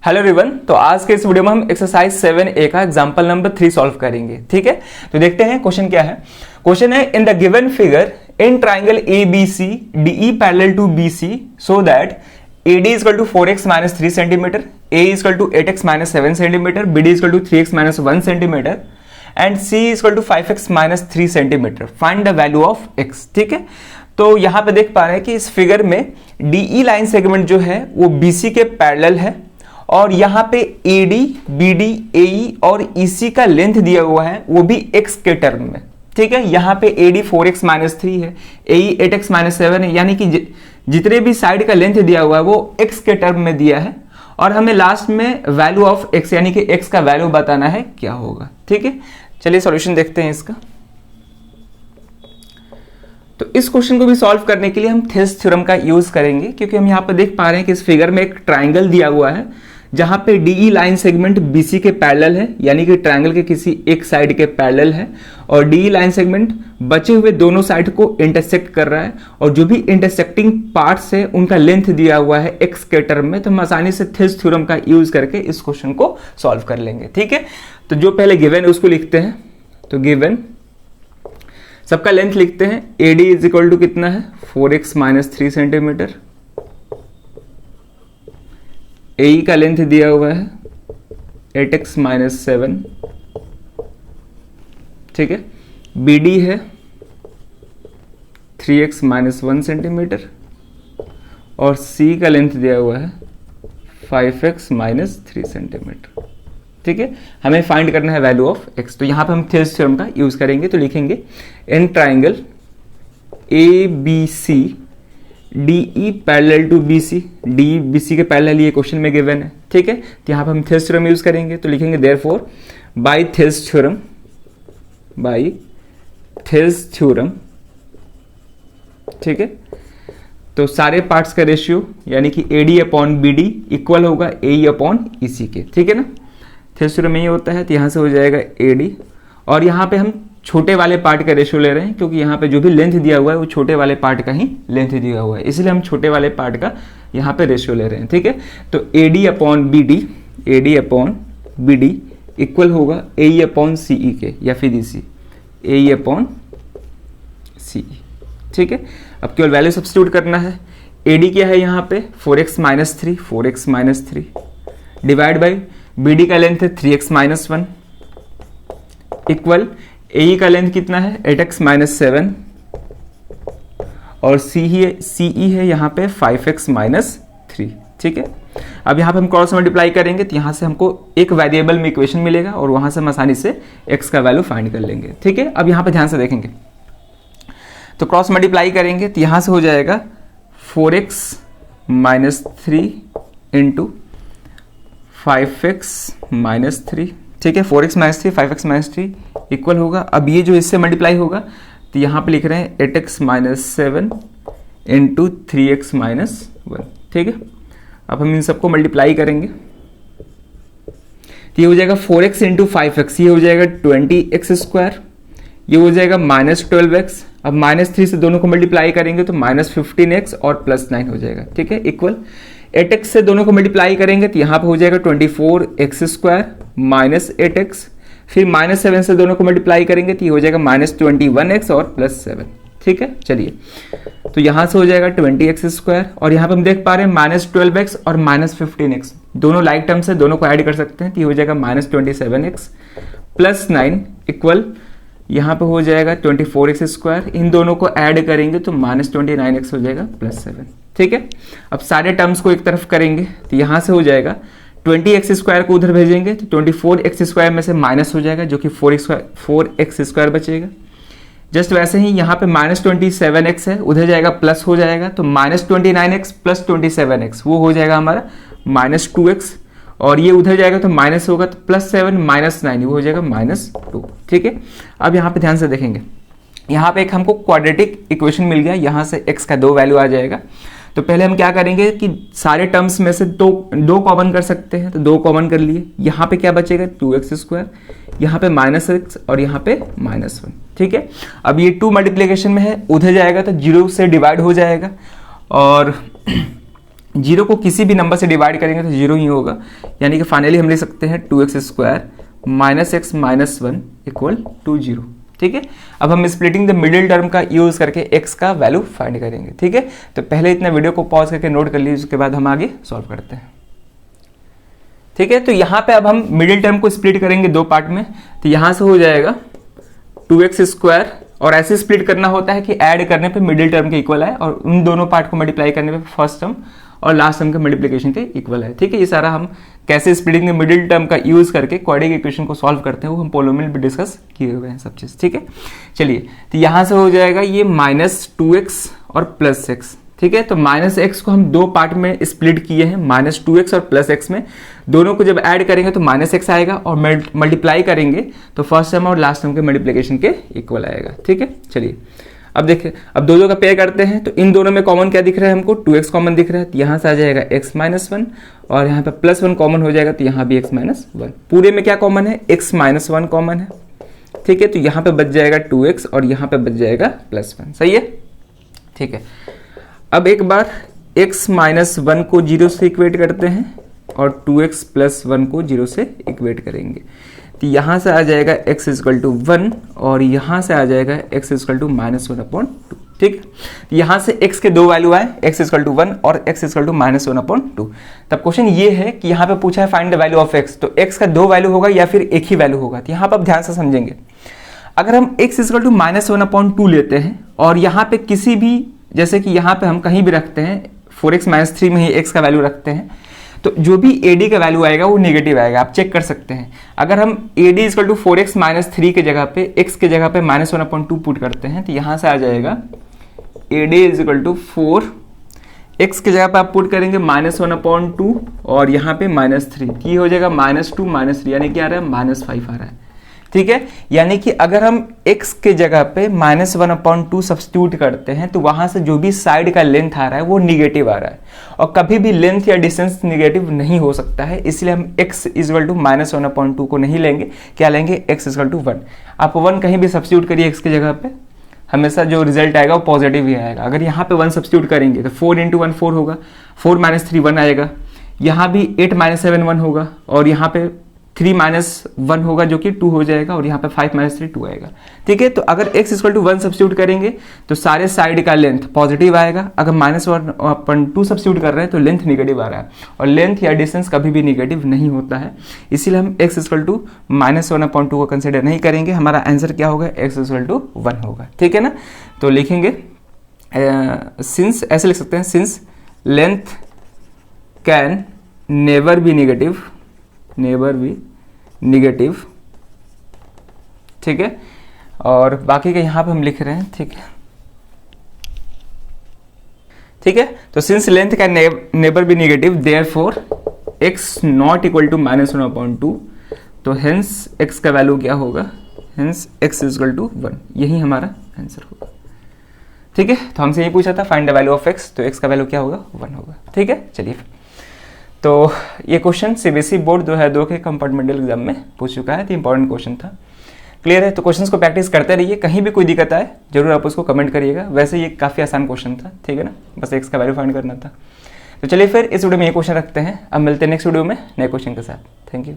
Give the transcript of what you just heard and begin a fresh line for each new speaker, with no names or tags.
Hello everyone, तो आज के इस वीडियो में हम एक्सरसाइज 7A का एग्जांपल नंबर 3 सॉल्व करेंगे। ठीक है, तो देखते हैं क्वेश्चन क्या है। क्वेश्चन है in the given figure in triangle ABC DE parallel to BC so that AD is equal to 4x minus 3 centimeter, A is equal to 8x minus 7 centimeter, BD is equal to 3x minus 1 centimeter and C is equal to 5x minus 3 centimeter. Find the value of x. ठीक है, तो यहाँ पे देख पा रहे हैं कि इस फिगर में DE लाइन सेगमेंट जो है वो BC के पैरेलल है और यहाँ पे AD, BD, AE और EC का लेंथ दिया हुआ है वो भी x के टर्म में। ठीक है, यहाँ पे AD 4x माइनस 3 है, AE 8x माइनस 7 है, यानी कि जितने भी साइड का लेंथ दिया हुआ है वो x के टर्म में दिया है और हमें लास्ट में वैल्यू ऑफ x यानी कि x का वैल्यू बताना है क्या होगा। ठीक है, चलिए सॉल्यूशन देखते हैं इसका। तो इस क्वेश्चन को भी सॉल्व करने के लिए हम थेस थ्योरम का यूज करेंगे, क्योंकि हम यहाँ पर देख पा रहे हैं कि इस फिगर में एक ट्राइंगल दिया हुआ है जहां पे DE लाइन सेगमेंट BC के पैरेलल है, यानी कि ट्राइंगल के किसी एक साइड के पैरेलल है और DE लाइन सेगमेंट बचे हुए दोनों साइड को इंटरसेक्ट कर रहा है और जो भी इंटरसेक्टिंग पार्ट्स है उनका लेंथ दिया हुआ है x के टर्म में। तो हम आसानी से थेस थ्योरम का यूज करके इस क्वेश्चन को सॉल्व कर लेंगे। ठीक है, तो जो पहले गिवन है उसको लिखते हैं। तो गिवन सबका लेंथ लिखते हैं। AD इज इक्वल टू कितना है 4x माइनस 3 सेंटीमीटर। AE का लेंथ दिया हुआ है 8x माइनस 7। ठीक है, BD है 3x माइनस 1 सेंटीमीटर और C का लेंथ दिया हुआ है 5x माइनस 3 सेंटीमीटर। ठीक है, हमें फाइंड करना है वैल्यू ऑफ x। तो यहां पे हम थेस थ्योरम का यूज करेंगे। तो लिखेंगे in triangle ABC DE parallel to BC, DE BC के पैरेलल ये क्वेश्चन में गिवन है। ठीक है, तो यहाँ पे हम थेस थ्योरम यूज करेंगे। तो लिखेंगे देयरफॉर बाय थेस थ्योरम। ठीक है, तो सारे पार्ट्स का रेशियो यानी कि AD अपॉन BD इक्वल होगा AE अपॉन EC के। ठीक है ना, थेस थ्योरम में ये होता है। तो यहाँ से हो जाएगा AD और यहाँ पे हम छोटे वाले पार्ट का रेशियो ले रहे हैं, क्योंकि यहाँ पे जो भी लेंथ दिया हुआ है वो छोटे वाले पार्ट का ही लेंथ दिया हुआ है, इसलिए हम छोटे वाले पार्ट का यहाँ पे रेशियो ले रहे हैं। ठीक है, तो AD अपॉन BD इक्वल होगा AE अपॉन CE के, या फिर EC AE अपॉन CE। ठीक है, अब केवल वैल्यू सब्स्टिट्यूट करना है। AD क्या है यहाँ पे 4x minus 3 divide by BD का लेंथ है 3x माइनस 1 इक्वल AE का लेंथ कितना है 8x माइनस 7 और CE है यहाँ पे 5x माइनस 3। ठीक है, अब यहाँ पे हम क्रॉस मल्टीप्लाई करेंगे तो यहाँ से हमको एक वेरिएबल में इक्वेशन मिलेगा और वहां से हम आसानी से x का वैल्यू फाइंड कर लेंगे। ठीक है, अब यहाँ पे ध्यान से देखेंगे तो क्रॉस मल्टीप्लाई करेंगे तो यहाँ से हो जाएगा 4x minus 3 into 5x minus 3। ठीक है, 4x minus 3 5x minus 3 equal होगा। अब ये जो इससे मल्टीप्लाई होगा तो यहाँ पे लिख रहे हैं 8x minus 7 into 3x minus 1। ठीक है, अब हम इन सबको मल्टीप्लाई करेंगे तो ये हो जाएगा 4x इंटू 5x, ये हो जाएगा 20x स्क्वायर, ये हो जाएगा माइनस 12x। अब माइनस 3 से दोनों को मल्टीप्लाई करेंगे तो माइनस 15x और प्लस 9 हो जाएगा। ठीक है, इक्वल 8x से दोनों को मल्टीप्लाई करेंगे तो यहाँ पे हो जाएगा 24x स्क्वायर माइनस 8x, फिर माइनस 7 से दोनों को मल्टीप्लाई करेंगे तो ये हो जाएगा माइनस 21x और प्लस 7। ठीक है, चलिए तो यहाँ से हो जाएगा 20x स्क्वायर और यहाँ पे हम देख पा रहे हैं माइनस 12x और माइनस 15x दोनों लाइक टर्म्स है, दोनों को ऐड कर सकते हैं तो ये हो जाएगा माइनस 27x प्लस 9 इक्वल यहाँ पे हो जाएगा 24x स्क्वायर। इन दोनों को ऐड करेंगे तो माइनस 29x हो जाएगा प्लस 7। ठीक है, अब सारे टर्म्स को एक तरफ करेंगे तो यहाँ से हो जाएगा 20x स्क्वायर को उधर भेजेंगे तो 24x स्क्वायर में से माइनस हो जाएगा जो कि 4x स्क्वायर बचेगा। जस्ट वैसे ही यहाँ पे माइनस 27x है, उधर जाएगा प्लस हो जाएगा तो माइनस 29x प्लस 27x वो हो जाएगा हमारा माइनस 2x और ये उधर जाएगा तो माइनस होगा तो प्लस 7 माइनस 9 वो हो जाएगा माइनस 2। ठीक है, अब यहाँ पे ध्यान से देखेंगे, यहाँ पे एक हमको क्वाड्रेटिक इक्वेशन मिल गया, यहाँ से x का 2 वैल्यू आ जाएगा। तो पहले हम क्या करेंगे कि सारे टर्म्स में से दो कॉमन कर सकते हैं, तो 2 कॉमन कर लिए। यहाँ पे क्या बचेगा 2x स्क्वायर, यहाँ पे माइनस x और यहाँ पे माइनस 1। ठीक है, अब ये 2 मल्टीप्लीकेशन में है, उधर जाएगा तो 0 से डिवाइड हो जाएगा और जीरो को किसी भी नंबर से डिवाइड करेंगे तो जीरो ही होगा, यानी कि फाइनली हम लिख सकते हैं 2x² minus x minus 1 equal to 0। ठीक है, अब हम स्प्लिटिंग द मिडिल टर्म का यूज करके x का वैल्यू फाइंड करेंगे। ठीक है, तो पहले इतना वीडियो को पॉज करके नोट कर लीजिए, उसके बाद हम आगे सॉल्व करते हैं। ठीक है, तो यहाँ पे अब हम मिडिल टर्म को स्प्लिट करेंगे दो पार्ट में, तो यहाँ से हो जाएगा 2x², और ऐसे स्प्लिट करना होता है कि ऐड करने पे मिडिल टर्म के इक्वल आए और उन दोनों पार्ट को मल्टीप्लाई करने पे फर्स्ट टर्म और लास्ट टर्म के मल्टीप्लिकेशन के इक्वल है। ठीक है, ये सारा हम कैसे स्प्लिटिंग मिडिल टर्म का यूज करके क्वाड्रेटिक इक्वेशन को सॉल्व करते हैं वो हम पोलोमियल भी डिस्कस किए हुए हैं सब चीज। ठीक है, चलिए, तो यहां से हो जाएगा ये -2x और +x। ठीक है, तो -x को हम दो पार्ट में स्प्लिट किए हैं, -2x और +x में, दोनों को जब ऐड करेंगे तो -x आएगा और मल्टीप्लाई करेंगे तो फर्स्ट टर्म और लास्ट टर्म के मल्टीप्लिकेशन के इक्वल आएगा। ठीक है, चलिए अब देखिए, अब दो का पेयर करते हैं तो इन दोनों में कॉमन क्या दिख रहा है हमको, 2x कॉमन दिख रहा है, तो यहां से आ जाएगा x-1 और यहाँ पे +1 कॉमन हो जाएगा तो यहाँ भी x-1। पूरे में क्या कॉमन है, x-1 कॉमन है। ठीक है, तो यहाँ पे बच जाएगा 2x और यहाँ पे बच जाएगा +1। सही है, ठीक है। अब एक बार x-1 को 0 से इक्वेट करते हैं और 2x + 1 को 0 से इक्वेट करेंगे, तो यहां से आ जाएगा x = 1 और यहां से आ जाएगा x = -1/2। ठीक, यहां से x के दो वैल्यू आए, x = 1 और x = -1/2। तब क्वेश्चन ये है कि यहां पे पूछा है find the value of x, तो x का दो वैल्यू होगा या फिर एक ही वैल्यू होगा, तो यहां पर आप ध्यान से समझेंगे। अगर हम x = -1/2 लेते हैं और यहां पे किसी भी, जैसे कि यहां पे हम कहीं भी रखते हैं 4x - 3 में ही x का वैल्यू रखते हैं, तो जो भी AD का वैल्यू आएगा वो नेगेटिव आएगा, आप चेक कर सकते हैं। अगर हम AD = 4x - 3 के जगह पे x के जगह पे -1/2 पुट करते हैं तो यहां से आ जाएगा AD = 4, x के जगह पे आप पुट करेंगे -1/2 और यहाँ पे -3, ये हो जाएगा -2 -3, यानी कि आ रहा है -5 आ रहा है। ठीक है, यानी कि अगर हम x के जगह पे -1/2 सब्स्टिट्यूट करते हैं तो वहां से जो भी साइड का लेंथ आ रहा है वो निगेटिव आ रहा है, और कभी भी लेंथ या डिस्टेंस निगेटिव नहीं हो सकता है, इसलिए हम x = -1/2 को नहीं लेंगे, क्या लेंगे, x = 1। आप 1 कहीं भी सब्स्टिट्यूट करिए x की जगह पे, हमेशा जो रिजल्ट आएगा वो पॉजिटिव ही आएगा। अगर यहाँ पे 1 सब्स्टिट्यूट करेंगे तो 4 × 1 4 होगा, 4 - 3 1 आएगा, यहाँ भी 8 - 7 1 होगा, और यहाँ पे 3 - 1 होगा जो कि 2 हो जाएगा, और यहाँ पे 5 - 3 2 आएगा। ठीक है, तो अगर x = 1 सब्स्टिट्यूट करेंगे तो सारे साइड का लेंथ पॉजिटिव आएगा, अगर -1/2 सब्स्टिट्यूट कर रहे हैं तो लेंथ निगेटिव आ रहा है, और लेंथ या डिस्टेंस कभी भी निगेटिव नहीं होता है, इसीलिए हम x = -1/2 को कंसिडर नहीं करेंगे। हमारा आंसर क्या होगा, x = 1 होगा। ठीक है ना, तो लिखेंगे सिंस, ऐसे लिख सकते हैं, since length can never be negative. ठीक है, और बाकी के यहां पे हम लिख रहे हैं। ठीक है, ठीक है, तो since length can never be negative therefore x not equal to -1/2, तो हेंस x का वैल्यू क्या होगा, हेंस x = 1, यही हमारा आंसर होगा। ठीक है, तो हमसे यही पूछा था find the value of x, तो x का वैल्यू क्या होगा, 1 होगा। ठीक है, चलिए, तो ये क्वेश्चन CBSE बोर्ड 2002 के कंपार्टमेंटल एग्जाम में पूछ चुका है, तो इंपॉर्टेंट क्वेश्चन था। क्लियर है, तो क्वेश्चंस को प्रैक्टिस करते रहिए, कहीं भी कोई दिक्कत आए जरूर आप उसको कमेंट करिएगा। वैसे ये काफ़ी आसान क्वेश्चन था, ठीक है ना, बस x का वैल्यू फाइंड करना था। तो चलिए फिर इस वीडियो में ये क्वेश्चन रखते हैं, अब मिलते हैं नेक्स्ट वीडियो में नए क्वेश्चन के साथ। Thank you.